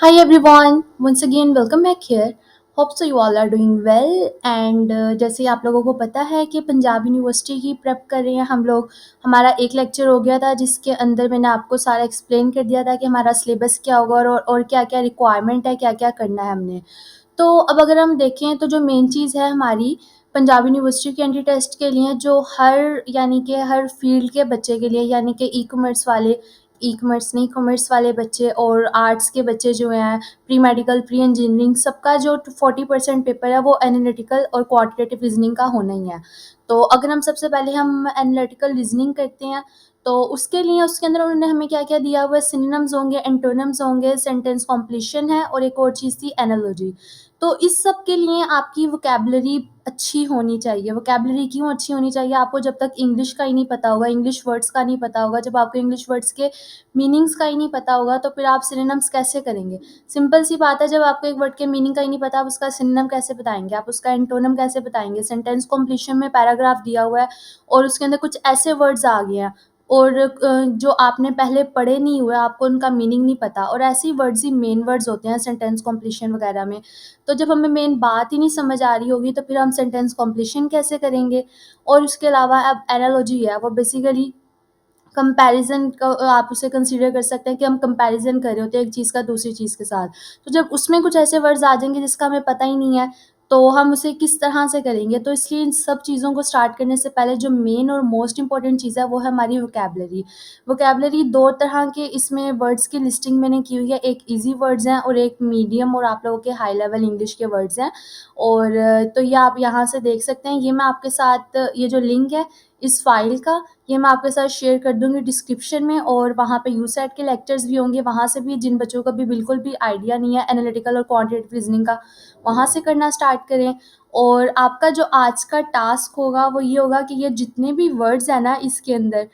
Hi everyone, once again welcome back here. Hope so you all are doing well and जैसे आप लोगों को पता है कि पंजाब यूनिवर्सिटी की प्रेप कर रहे हैं हम लोग। हमारा एक लेक्चर हो गया था जिसके अंदर मैंने आपको सारा एक्सप्लेन कर दिया था कि हमारा सिलेबस क्या होगा और क्या क्या रिक्वायरमेंट है, क्या क्या करना है हमने। तो अब अगर हम देखें तो जो मेन चीज़ है हमारी पंजाब यूनिवर्सिटी के एंट्री टेस्ट के लिए जो हर यानी कि हर फील्ड के बच्चे के लिए यानी कि ई कॉमर्स वाले, ई कॉमर्स नहीं कॉमर्स वाले बच्चे और आर्ट्स के बच्चे जो हैं, प्री मेडिकल, प्री इंजीनियरिंग, सबका जो 40% पेपर है वो एनालिटिकल और क्वांटिटेटिव रीजनिंग का होना ही है। तो अगर हम सबसे पहले हम एनालिटिकल रीजनिंग करते हैं तो उसके लिए उसके अंदर उन्होंने हमें क्या क्या दिया हुआ है, सिनोनिम्स होंगे, एंटोनिम्स होंगे, सेंटेंस कॉम्प्लीशन है और एक और चीज़ थी एनालॉजी। तो इस सब के लिए आपकी वोकैबुलरी अच्छी होनी चाहिए। वोकैबुलरी क्यों अच्छी होनी चाहिए? आपको जब तक इंग्लिश का ही नहीं पता होगा, इंग्लिश वर्ड्स का नहीं पता होगा, जब आपको इंग्लिश वर्ड्स के मीनिंग्स का ही नहीं पता होगा तो फिर आप सिनोनिम्स कैसे करेंगे? सिंपल सी बात है, जब आपको एक वर्ड के मीनिंग का ही नहीं पता, आप उसका सिनोनिम कैसे बताएँगे? आप उसका एंटोनिम कैसे बताएँगे? सेंटेंस कंप्लीशन में पैराग्राफ दिया हुआ है और उसके अंदर कुछ ऐसे वर्ड्स आ गए हैं और जो आपने पहले पढ़े नहीं हुए, आपको उनका मीनिंग नहीं पता और ऐसे ही वर्ड्स ही मेन वर्ड्स होते हैं सेंटेंस कंप्लीशन वगैरह में। तो जब हमें मेन बात ही नहीं समझ आ रही होगी तो फिर हम सेंटेंस कंप्लीशन कैसे करेंगे? और उसके अलावा अब एनालॉजी है, वो बेसिकली कंपैरिज़न का आप उसे कंसीडर कर सकते हैं कि हम कंपैरिज़न कर रहे होते हैं एक चीज़ का दूसरी चीज़ के साथ। तो जब उसमें कुछ ऐसे वर्ड्स आ जाएँगे जिसका हमें पता ही नहीं है, तो हम उसे किस तरह से करेंगे? तो इसलिए इन सब चीज़ों को स्टार्ट करने से पहले जो मेन और मोस्ट इम्पोर्टेंट चीज़ है वो है हमारी वोकैबुलरी। वोकैबुलरी 2 तरह के इसमें वर्ड्स की लिस्टिंग मैंने की हुई है, एक ईज़ी वर्ड्स हैं और एक मीडियम और आप लोगों के हाई लेवल इंग्लिश के वर्ड्स हैं। और तो ये आप यहाँ से देख सकते हैं, ये मैं आपके साथ ये जो लिंक है इस फ़ाइल का, ये मैं आपके साथ शेयर कर दूँगी डिस्क्रिप्शन में और वहाँ पे यूसेट के लेक्चर्स भी होंगे, वहाँ से भी जिन बच्चों को भी बिल्कुल भी आइडिया नहीं है एनालिटिकल और क्वांटिटेटिव रीज़निंग का, वहाँ से करना स्टार्ट करें। और आपका जो आज का टास्क होगा वो ये होगा कि ये जितने भी वर्ड्स हैं ना इसके अंदर,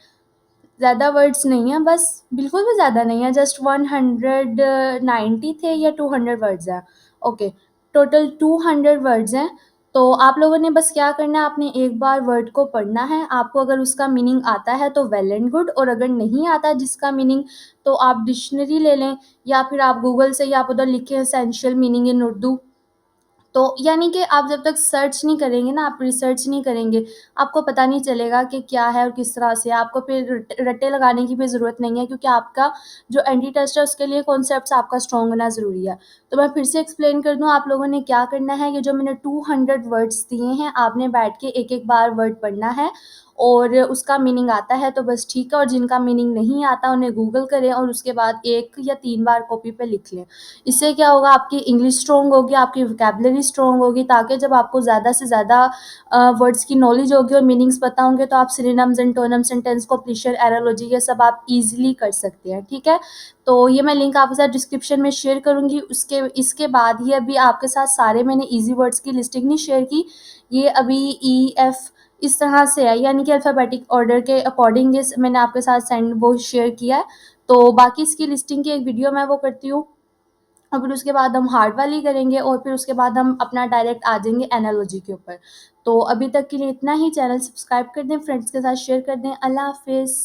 ज़्यादा वर्ड्स नहीं हैं, बस बिल्कुल भी ज़्यादा नहीं है, जस्ट 190 थे या 200 वर्ड्स हैं। ओके, टोटल 200 वर्ड्स हैं। तो आप लोगों ने बस क्या करना है, आपने एक बार वर्ड को पढ़ना है, आपको अगर उसका मीनिंग आता है तो वेल एंड गुड और अगर नहीं आता जिसका मीनिंग तो आप डिक्शनरी ले लें या फिर आप गूगल से या आप उधर लिखें एसेंशियल मीनिंग इन उर्दू। तो यानी कि आप जब तक सर्च नहीं करेंगे ना, आप रिसर्च नहीं करेंगे, आपको पता नहीं चलेगा कि क्या है और किस तरह से है। आपको फिर रट्टे लगाने की भी ज़रूरत नहीं है क्योंकि आपका जो एंटी टेस्ट है उसके लिए कॉन्सेप्ट्स आपका स्ट्रॉन्ग होना ज़रूरी है। तो मैं फिर से एक्सप्लेन कर दूँ आप लोगों ने क्या करना है, ये जो मैंने 200 वर्ड्स दिए हैं, आपने बैठ के एक-एक बार वर्ड पढ़ना है और उसका मीनिंग आता है तो बस ठीक है और जिनका मीनिंग नहीं आता उन्हें गूगल करें और उसके बाद 1 या 3 बार कॉपी पे लिख लें। इससे क्या होगा, आपकी इंग्लिश स्ट्रॉन्ग होगी, आपकी वोकैबुलरी स्ट्रॉन्ग होगी ताकि जब आपको ज़्यादा से ज़्यादा वर्ड्स की नॉलेज होगी और मीनिंग्स पता होंगे तो आप synonyms, antonyms, sentence completion, analogy ये सब आप ईज़िली कर सकते हैं, ठीक है? तो ये मैं लिंक आपके साथ डिस्क्रिप्शन में शेयर करूँगी। उसके इसके बाद ही अभी आपके साथ सारे मैंने ईज़ी वर्ड्स की लिस्टिंग नहीं शेयर की, ये अभी ई, एफ इस तरह से है यानी कि अल्फ़ाबेटिक ऑर्डर के अकॉर्डिंग इस मैंने आपके साथ सेंड वो शेयर किया है। तो बाकी इसकी लिस्टिंग की एक वीडियो मैं वो करती हूँ और फिर उसके बाद हम हार्ड वाली करेंगे और फिर उसके बाद हम अपना डायरेक्ट आ जाएँगे एनालॉजी के ऊपर। तो अभी तक के लिए इतना ही, चैनल सब्सक्राइब कर दें, फ्रेंड्स के साथ शेयर कर दें। अल्लाह हाफ़िज़।